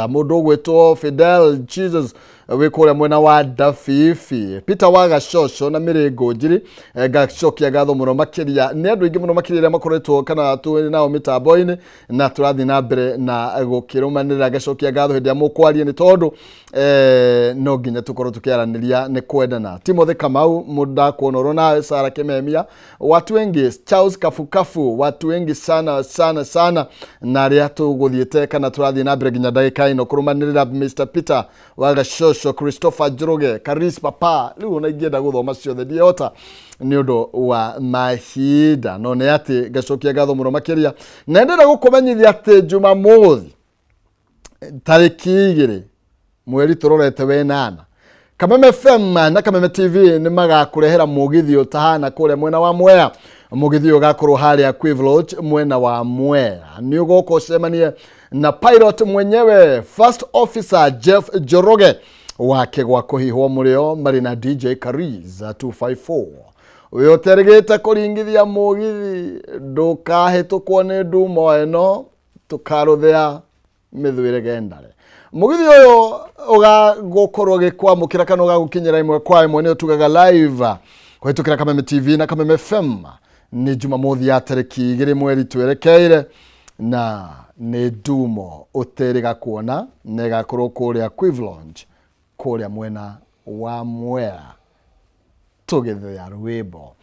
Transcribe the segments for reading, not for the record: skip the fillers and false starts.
Mundu gwitwo Fidel Jesus wikuria mwena wa Dafifi Peter Wagacocco na Miringo Njiri gacokia gatho muno makiria ni andu ingi muno makiria makoretwo kana tu nao mitambo-ini na turathi na mbere na gukirumanira gacokia gatho hindi amukwaria ni tondu no nginya tukorwo tukiaraniria ni kwendana. Timothy Kamau muda kuonoro na Sara Kimemia, watu wengi Charles Kafukafu, watu wengi sana na ria tuguthiete kana turathi na mbere nginya ndagika ino kurumanirira Mr Peter Wagacocco, Christopher Njoroge, Karis Papa riu na ingienda guthoma ciothe ndiota ni undu wa mahinda no ne ati gacokia gatho muno makiria na ndenda gukumenyithia ati Jumamothi tariki 2 mweri turorete wenana Kameme FM na Kameme TV ni magakurehera mugithio tahana kure mwena wa Mwea. Mugithio gakorwo haria Quivalodge mwena wa Mwea ni ugoko cemanie na pilot mwenyewe First Officer Jeff Njoroge wake gwa kuhihwo murio mari na DJ Kariza 254 uyo terigite kuringithia mugithi ndukahitukwo ni ndumo eno tukaruthia mithwire gendare. Mugithi uyo ugagukorwo gikwamukira kana ugagukinyira imwe kwa imwe ni tugaga live kwitukira Kameme TV na Kameme FM ni Jumamothi ya tariki 2 mweri twerekeire na ni ndumo uteriga kuona nega korwo kuria Quivalodge kuria mwena wa Mwea tugithia rwimbo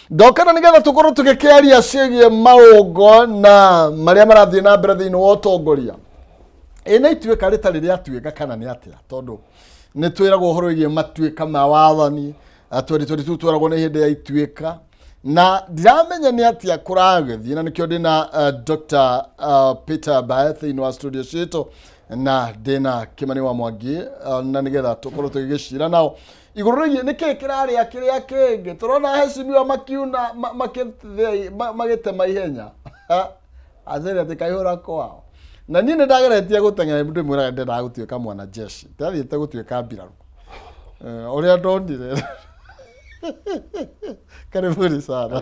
ndokana nigetha tukorwo tugikiaria ciĩgie maungo na maria marathie na mbere thiini wa utongoria ina ituika ritari ria tuika kana ni atia tondu ni twiragwo horo igie matuika ma wathani atwari twaragwo ni hindi ya ituika na ndiramenya ni atia kuragethie na nikio ndina Dr. Peter Baeth in wa studio cito na ndina Kimani wa Mwangi na nigetha tukorwo tugigicira nao iguru rigi niki kiraria kiria kingi turona hecimiwa makiuna magite maihenya azere tikaihura kwao na nini ndageretie guteng'era mundu mwiraga ndenda gutuika mwana jeshi ndathiite gutuika mbiraru uria ndonire karibuni sana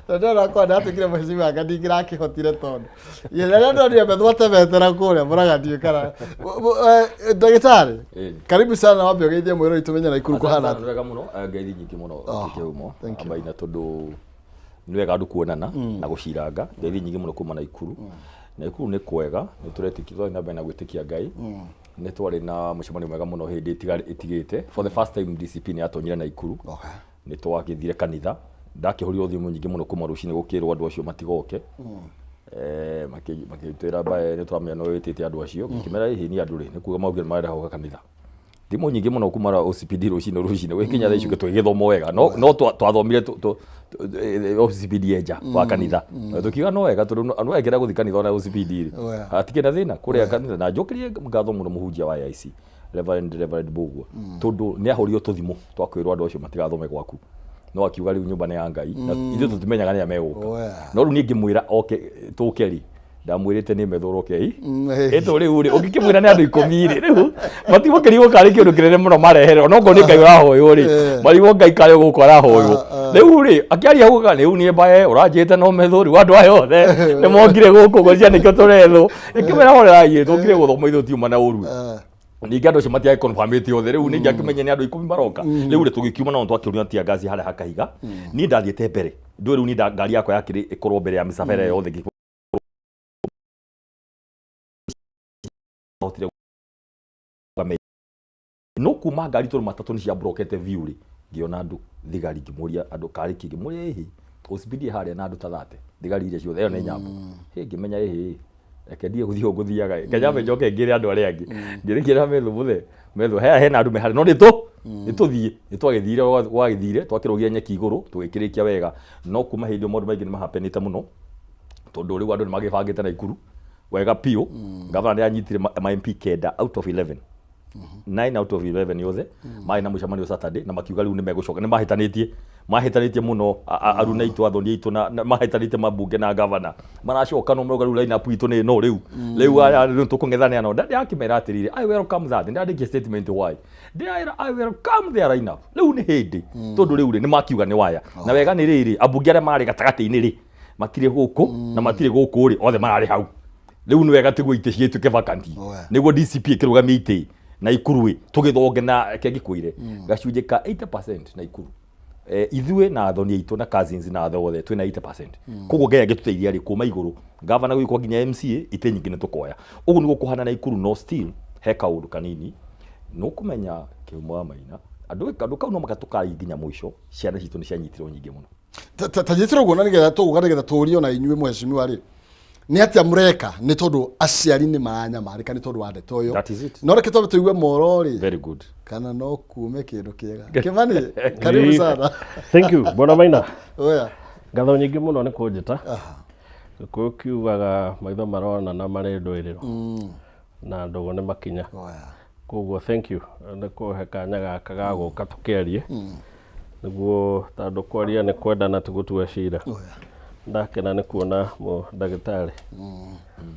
ndona kwa ndatukire mheshimiwa akandingira akihotire tondu yeria ndonire methwate betera kuria muraga ndiikara ndagitari karibu sana wambe geithie mwiro itumenya na ikuru kuhana wega muno ngeithi nyingi muno kiumo ambaina tondu ni wega andu kuonana na guciranga ngeithi nyingi muno kuma na ikuru na ikuru ni kwega ni turetikithwa na mbere na gwitikia Ngai ni twari na mucemanio mwega muno hindi itigite for the first time discipline atonyire na ikuru ni twagithire kanitha ndakihurio thimu nyingi muno kuma rucini gukirwo andu acio matigoke makitwira bae ni twamenya no witite andu acio ngimera hihi ni andu ri ni kuga maugire marenda hoka kanitha thimu nyingi muno kuma OCPD rucini wikinya tha icio twigithomo wega no twathomire OCPD eja wa kanitha tukiga no wega tondu anu egera guthi kanitha na OCPD atikena thina kuria kanitha na njokirie ngatho muno muhunjia wa IC Reverend Bugwa tondu ni ahorio tuthimu twakwirwo andu acio matigathome gwaku no akiuga riu nyumba ni ya Ngai na ithu tutimenyaga ni ameguka no riu ni ngimwira oke tukeri ndamwirite ni methoroke eto riu ri ungikimwira ni andu 10 riu matibokeri gukari kindu kirene muno marehere onongo ni Ngai urahoyo ri marigo Ngai kare gukora hoyo riu ri akiaria huga riu ni mbae uranjite no methori wandu ayo the ni mongire guku gocia nikio turetho ikimera horera ye tukire guthoma ithu tiuma na uru ningi andu acio matiae confirmate othe riu ningi akimenya ni andu 10 maroka riu ri tugikiuma na twakiuria tia gazi haria hakahiga ni ndathiete mbere ndu riu ni ngari yakwa yakiri ikorwo mbere ya misafara yothe no kuma ngari turu matatu ni cia brokete view ri ngiona andu thigari ngimuria andu kari kingi muria hihi OCPD haria na andu ta 30 thigari iria ciothe iyo ni nyambo ngimenya hihi reke ndie guthio nguthiaga kenya njoke ngire andu aria angi ngirikira methu hena andu mehari no nituthie nitwagithire gwagithire twakirogia nyeki iguru tugikirikia wega no kuma hindi maundu maingi ni mahapenite muno tondu riu andu ni magibangite na ikuru wega pio gavana ni anyitire ma MP kenda out of 11 9 out of 11 yothe mai na mucemanio Saturday na makiuga riu ni megucoka ni mahitanitie muno aruna itu athoni itu na mahitanitie mabunge na gavana maracoka no mauga riu line up itu ni no riu tukungethania no ndandi akimera atirire I welcome that ndandi statement why I welcome their line up riu ni hindi tondu riu ni makiuga ni waya na wega ni riri abunge aria mari gatagati-ini ri matire guku na matire guku ri othe marari hau riu ni wega tigwo ite cietuke vacanti niguo DCP ikirugamia ite na Ikuru tugithonge na kengikwire gacunje ka 80% na Ikuru ithue na athoni aitu na cousins na athothe twina 80%. Koguo Ngai agituteithia ri kuma iguru governor gwikwa nginya MCA ite nyingi nitukoya ugu niguo kuhana na Ikuru no still he kaundu kanini no kumenya kiumwa Maina andu kau no magatukai nginya mwisho ciana citu ni cianyitirwo nyingi muno tajitiro guo na nigetha tuguganigetha turio na inyue mheshimiwa ri ni atia mureka ni tondu aciari ni maranyamarika ni tondu wa ndeto yo no reke tondu tuigue moro ri very good kana no kuume kindu kiega Kimani karibu sana thank you bwana Maina oya ngatho nyingi muno ni kunjita ko kiugaga maitho marona na marendwiriro na ndogo ni makinya oya koguo thank you ni kuhe kanya gaka ga guka tukerie niguo tondu kwaria ni kwendana tugutua cira oya ndakena ni kuona ndagitari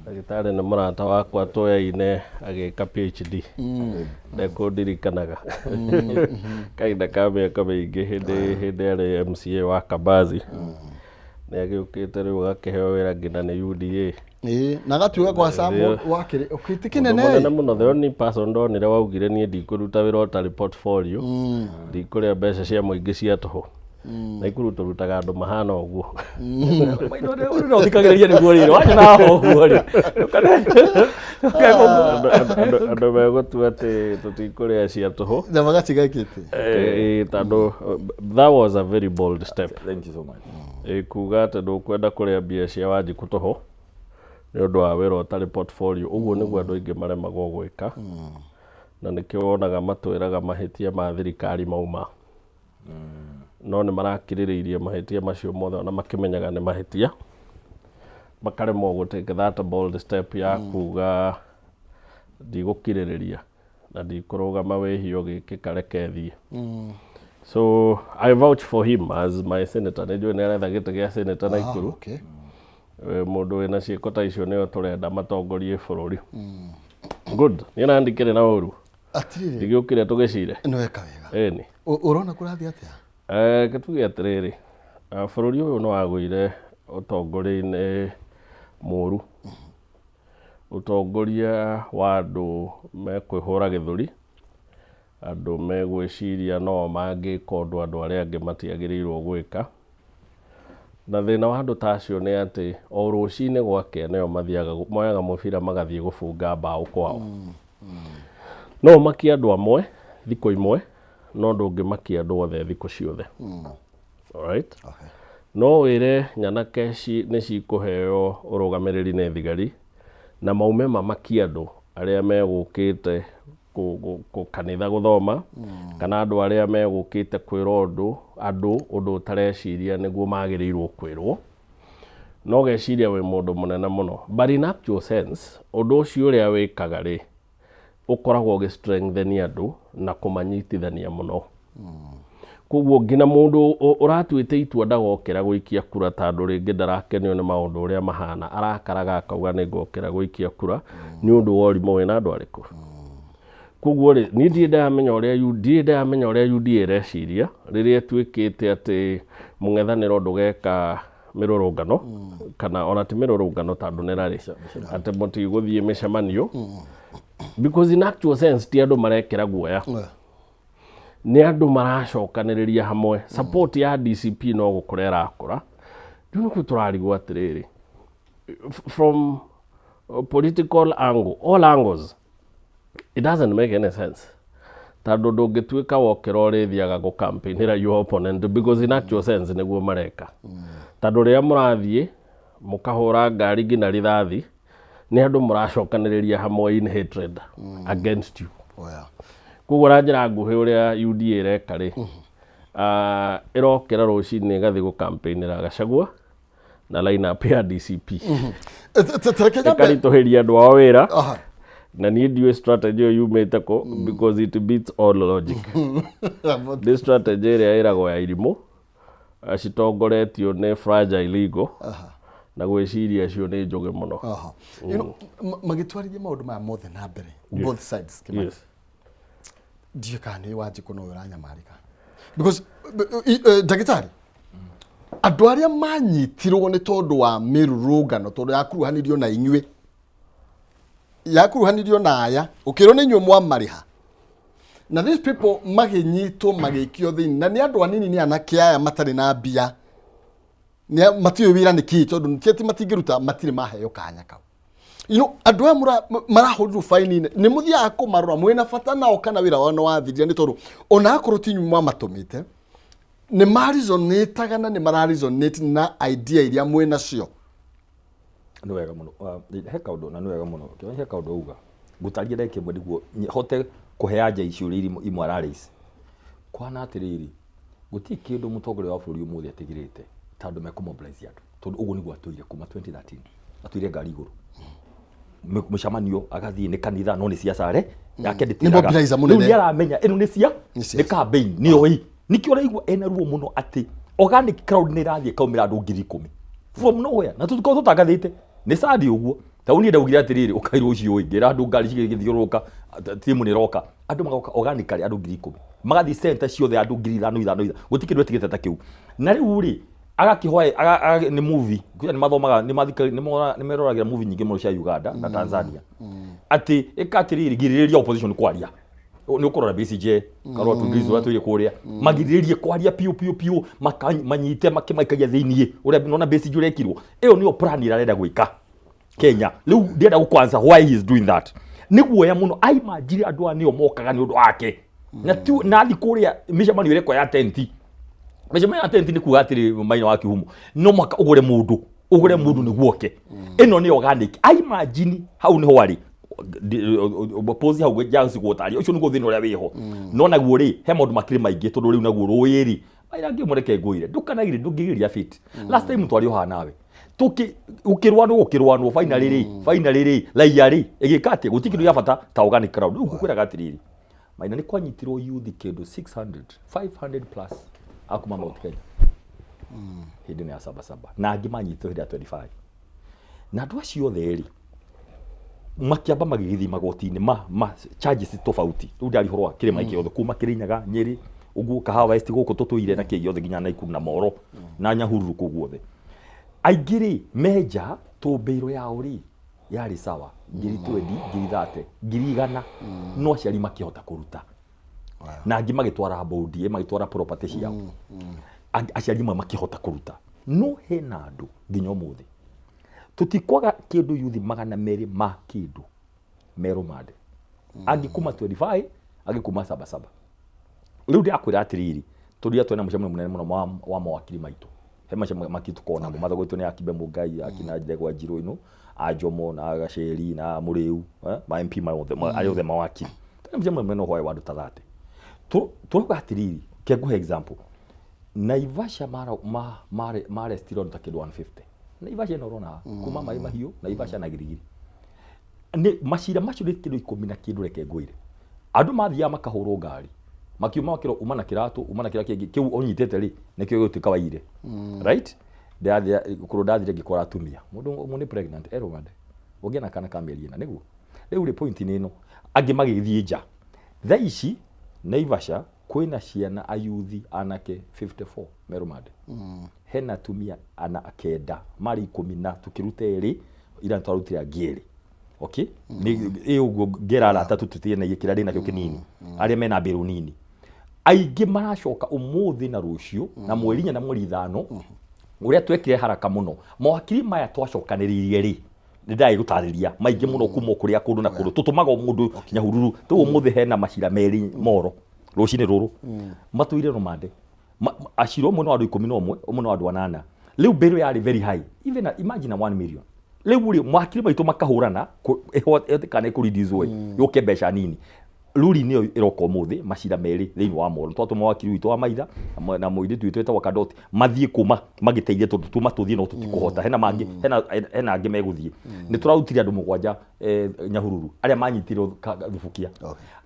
ndagitari ni murata wakwa twoyaine agika PhD ndekundirikanaga kainda ka miaka miingi hindi ari MCA wa Kabazi ni agiukite riu agakiheo wira ngina ni UDA na gatuga kwa Samu wakiri ukitikinene munene muno the only person ndonire waugire nie ndikuruta wira utari portfolio ndikuria mbeca cia muingi cia toho na Ikuru turutaga andu mahana uguo no thikagiriria niguo riri wacha na ho uguo ri andu megutua ati tutikuria cia toho na magatiga kiti tondu that was a very bold step. Thank you so much. Kuga ati ndukwenda kuria mbia cia Wanjiku toho ni undu wa wira utari portfolio uguo niguo andu aingi maremagwo gwika na nikio wonaga matwiraga mahitia ma thirikari mauma no ni marakiririirie mahitia macio mothe na makimenyaga ni mahitia makaremwo gutake that bold step ya kuga ndigukiririria na ndikurugama wihio gikika reke thie so I vouch for him as my senator nijue ni aretha gite gia senator na Ikuru okay mundu wina ciiko ta icio nio turenda matongorie bururi good ni nandikire na uru atiriri ndigiukire tugicire no weka wega ni urona kurathi atia gituge atiriri bururi uyu no wagwire utongoria-ini muru utongoria wa andu mekwihura githuri andu megwiciria no mangika undu andu aria angi matiagirirwo gwika na thina wa andu tacio ni ati o rucini gwake nio mathiaga moyaga mubira magathie gubunga mbao kwao no makia andu amwe thiko imwe no ndungi makia andu othe thiko ciothe alright okay no wire nyanake ni cikuheo urugamiriri ni thigari na maume mamakia andu aria megukite ku kanitha guthoma kana andu aria megukite kwira andu undu utareciria niguo magirirwo kwirwo no geciria we mundu munene muno but in actual sense undu ucio uria wikaga ri ukoragwo gi strengtheni andu na kumanyitithania muno koguo ngina mundu uratuite itua ndagokera gwikia kura tondu ringi ndarakenio ni maundu uria mahana arakaraga akauga ni ngokera gwikia kura ni undu wa urimu wina andu ariku koguo ri ni ndienda amenya uria UDA ireciria riria tuikite ati mung'ethaniro ndugeka mirurungano kana ona ti mirurungano tondu ni rari ati muti guthie micemanio because in actual sense ti andu marekera guoya ni andu maracokaniriria hamwe support ya DCP no gukurera akura riu nikuo turarigwo atiriri from political angle all angles it doesn't make any sense tondu ndungituika wokera urithiaga gu campaignira your opponent because in actual sense niguo mareka tondu ria murathie mukahura ngari ngina rithathi ni andu muracokaniriria hamwe in hatred against you koguo ranjira nguhi uria UDA ireka ri irokera rucini igathi gu campaignira Gachagua na line up ya DCP ikarituhiria andu ao wira na ni ndiwe strategy yumite ko because it beats all logic this strategy iria iragwo ya irimu citongoretio ni fragile ego na gwiciria cio ni njuge muno magitwarithia maundu maya mothe na mbere both sides yes ndiye kana Wanjiku no uranyamarika because ndagitari andu aria manyitirwo ni tondu wa mirurungano tondu yakuruhanirio na inyue yakuruhanirio na aya ukirwo ni nyumwa mariha na these people maginyitwo magikio thini na ni andu anini ni anake aya matari na mbia ni matiyo wira ni ki tondu ti matingiruta matire maheo kanya kau andu aya marahururu faini ni muthia kumarora mwena bata nao kana wira wano wathiria ni tondu ona akorwo ti nyumwa matumite ni marizonetaga na ni mararizonate na idea iria mwena cio nĩ wega mũno he kaũndũ na nĩ wega mũno kĩonya he kaũndũ uga ngũtaria ndagĩka ĩmwe nĩguo hote kũheanja icio imwe ararace kwana atĩrĩrĩ gũtirĩ kĩndũ mũtongoria wa bũrũri ũmũthĩ atigĩrĩte tondũ mekũmobilize andũ tondũ ũguo nĩguo atũire kuma 2013 atũire ngari igũrũ mũcemanio agathiĩ nĩ kanitha no nĩ ciaca yake ndĩtiraga rĩu nĩ aramenya ĩno nĩ cia nĩ campaign nĩ oĩ nĩkĩo ũraigua ena ruo mũno atĩ organic crowd nĩ ĩrathiĩ kaumĩra andũ 10,000 from nowhere na tũtikorwo tũtangathĩte nĩ sadi ũguo ta ũniĩ ndaugire atĩrĩrĩ ũkairwo ũcio ũngĩ andũ ngari cigĩthiũrũrũka timu nĩ roka andũ magoka organically andũ 10,000 magathiĩ center ciothe andũ 5,000 gũtikĩndũ etigĩte ta kĩu na rĩu rĩ agakĩhoya nĩ movie nĩ mathomaga nĩ meroragĩra movie nyingĩ mũno cia Uganda na Tanzania atĩ ĩkatĩrĩrĩ girĩrĩria opposition kwaria nĩ ũkorora BCJ karwa tundizo atũire kũrĩa magirĩrĩrie kwaria piu manyite makimaikagia thĩiniĩ ũrĩa nona BCJ ũrekirwo ĩyo nĩyo plan ĩrarenda gwĩka Kenya rĩu ndĩrenda gũkwanza why he is doing that nĩguoya mũno aimanjire andũ anio mokaga nĩ ũndũ wake na thi kũrĩa mĩcemanio ĩrekwo ya tenti mĩcemanio ya tenti nĩ kuga atĩrĩ maina wa Kihumo no mwaka ũgũre mũndũ nĩguo oke ĩno nĩ organic aimanjini hau nĩho arĩ pozi hau jansi gũtaria ũcio nĩguo thĩna ũrĩa wĩho no naguo rĩ he maũndũ makĩrĩ maingĩ tondũ rĩu naguo rũĩ rĩ airangĩ mũreke ngũire ndũkanagire ndũngĩgeria fit last time twari oha nawe ukirwanwo finally raia rĩ ĩgĩka atĩ gũtikĩndũ gĩa bata ta organic crowd rĩu ngũkwĩraga atĩrĩrĩ maina nĩ kwanyitirwo youth kĩndũ 500 plus akuma Mount Kenya hĩndĩ ya Sabasaba na angĩ manyitwo hĩndĩ ya 25 na andũ acio othe rĩ makiamba magĩgĩthiĩ magoti-inĩ charges tofauti rĩu ndarihorwa kĩrĩma gĩothe kuma Kĩrĩnyaga Nyeri ũguo Kahawa West gũkũ tũtũire na kĩĩ yothe nginya Nakuru na Moro na Nyahururu kũu guothe aingĩ rĩ meja tũmbĩiro yao rĩ yarĩ sawa 2020 130 no aciari makĩhota kũruta na angĩ magĩtwara bondi magĩtwara property ciao aciari makĩhota kũruta no hena andũ nginya ũmũthĩ tutikwaga kĩndũ yuthi 200 ma kĩndũ meromande angĩkuma 25 angĩkuma Sabasaba rĩu ndakwĩra atĩrĩrĩ tũria twena mũcemanio mũnene mũno wa mawakiri maitũ he macemania makĩtukona mo mathagũitwo nĩ Akibe Mũngai akina Ndegwa Njirũ ino Ajomo na Gaceri na Mũrĩu ma MP ayothe mawakiri twena mũcemanio mũnene hoya wa andũ ta 30 tũrauga atĩrĩrĩ kĩngũhe example Naivasha ma restaurant ta kĩndũ 150 Naivasha ĩno ũrona kuma maĩ mahiũ Naivasha na Girigiri nĩ macira macio nĩ kĩndũ 10 na kĩndũ reke ngũire andũ mathiaga makahũrwo ngari makiuma makĩro uma na kĩratũ uma na kĩra kĩngĩ kĩu ũnyitĩte rĩ nĩkĩo gĩtuĩka waire right kũrũ ndathire ngĩkora atumia mũndũ nĩ pregnant eromande ũngĩ na kana kamĩeri ĩna nĩguo rĩu rĩ point nĩ ĩno angĩ magĩthiĩ nja thaa ici Naivasha kwĩna ciana ayuthi anake 54 meromande hena atumia ana akenda mari 10 na tukirute eri ira twarutira ngĩrĩ okay ni uguo ngera atatu tutiene gĩkĩra rĩna kĩo kĩnini arĩa mena mbĩrũ nini aingĩ maracoka ũmũthĩ na rũciũ na mweri na mweri 5 ũrĩa twekire haraka mũno mawakiri maya twacokanĩrĩirie rĩ ndĩrĩ gũtarĩria maingĩ mũno kuma kũrĩa kũndũ na kũndũ tũtũmaga mũndũ Nyahururu tũ ũmũthĩ hena macira merĩ Moro rũcinĩ rũrũ matũire romande aciro mũno andũ 11 mũno andũ 8 rĩu mbĩrũ yarĩ very high even imagine 1 million rĩu rĩ mwakiri maitũ makahũrana kana kũreduce yoke mbeca nini ruri nĩyo ĩroka ũmũthĩ macira merĩ thĩinĩ wa Moro twatũma wakiri witũ wa maitha na mũirĩtu witũ wĩtagwo Kadoti mathiĩ kuma magĩteithie tũtũma tũthiĩ no tũtikũhota hena mangĩ hena angĩ megũthiĩ nĩ tũrarutire andũ 7 Nyahururu arĩa manyitirwo thubukia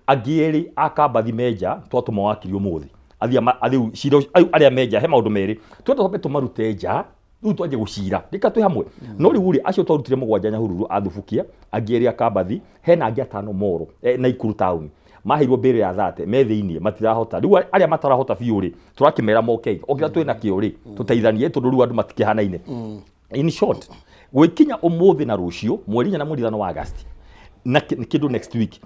angĩ erĩ akambathi meja twatũma wakiri ũmũthĩ athiĩ cira arĩa meja he maũndũ merĩ twatũhope tũmarute nja rĩu twanjie gũcira rĩka twĩ hamwe no rĩu rĩ acio twarutire 7 Nyahururu athubukia angĩ erĩ akambathi hena angĩ 5 Moro Naikuru town maheirwo mbĩrũ ya 30 me thĩinĩ matirahota rĩu arĩa matarahota biũ rĩ tũrakĩmera moke ogira twĩ na kĩo rĩ tũteithanie tondũ rĩu andũ matikĩhanaine in short gwĩkinya ũmũthĩ na rũciũ mweri na mweri 5 wa Agosti na kindu next week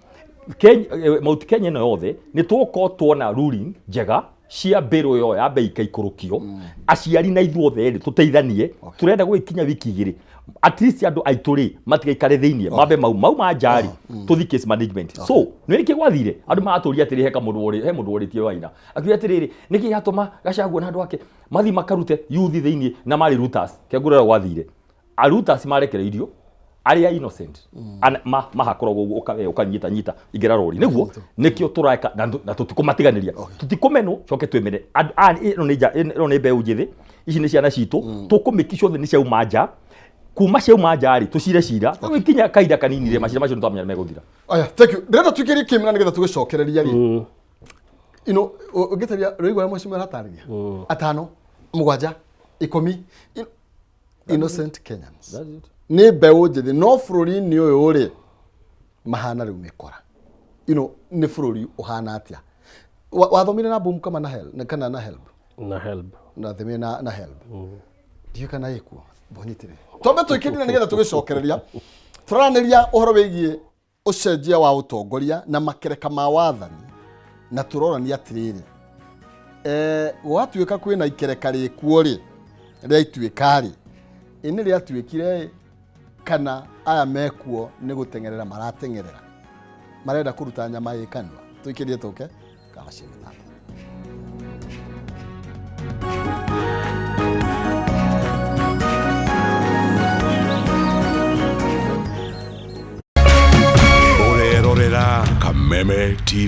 Mount Kenya no yothe ni tuko tuona ruling njega cia mbiro yo ya bei kaikurukio aciari na ithuothe ri tuteithanie turenda gwikinya wiki igiri at least andu aituri matigaikare thiinie mambe mau manjari tuthi case management so ni ki gwathire andu maturi atiri heka mundu wori tie waina akiri atiriri niki yatuma Gachagua na andu ake mathi makarute youth thiinie na mari routers kegurira gwathire a routers marekereirio aria innocent mahakoragwo ukanyita igera rori niguo nikio turaka na tutikumatiganiria tutikumenwo coke twemere ino ni mbeu njithi ici ni ciana citu tukumiki ciothe ni ciauma nja kuma ciauma nja ri tucire cira wikinya kaida kanini ri macira macio twamenya meguthira aya thank you ndenda tukiri kimina nigetha tugicokereria ri ugitaria roigwa mwacimu ratariria atano mugwanja 10 innocent Kenyans ni mbeu njithi no bururi-ini uyu ri mahana riu mikora ni bururi uhana atia wathomire na boom kama na help kana na help na thime na help dio kana ikuo bonyitire tombe twikirira nigetha tugicokereria turaniria uhoro wigie ucenjia wa utongoria na makereka ma wathani na turorania atiriri gwatuika kwina ikereka rikuo ri ria ituikari ini ria tuikire kana aya mekuo ni gutengerera maratengerera marenda kuruta nyama yikanwa tuikirie tuke kawashiri tata Orerorera Kameme TV.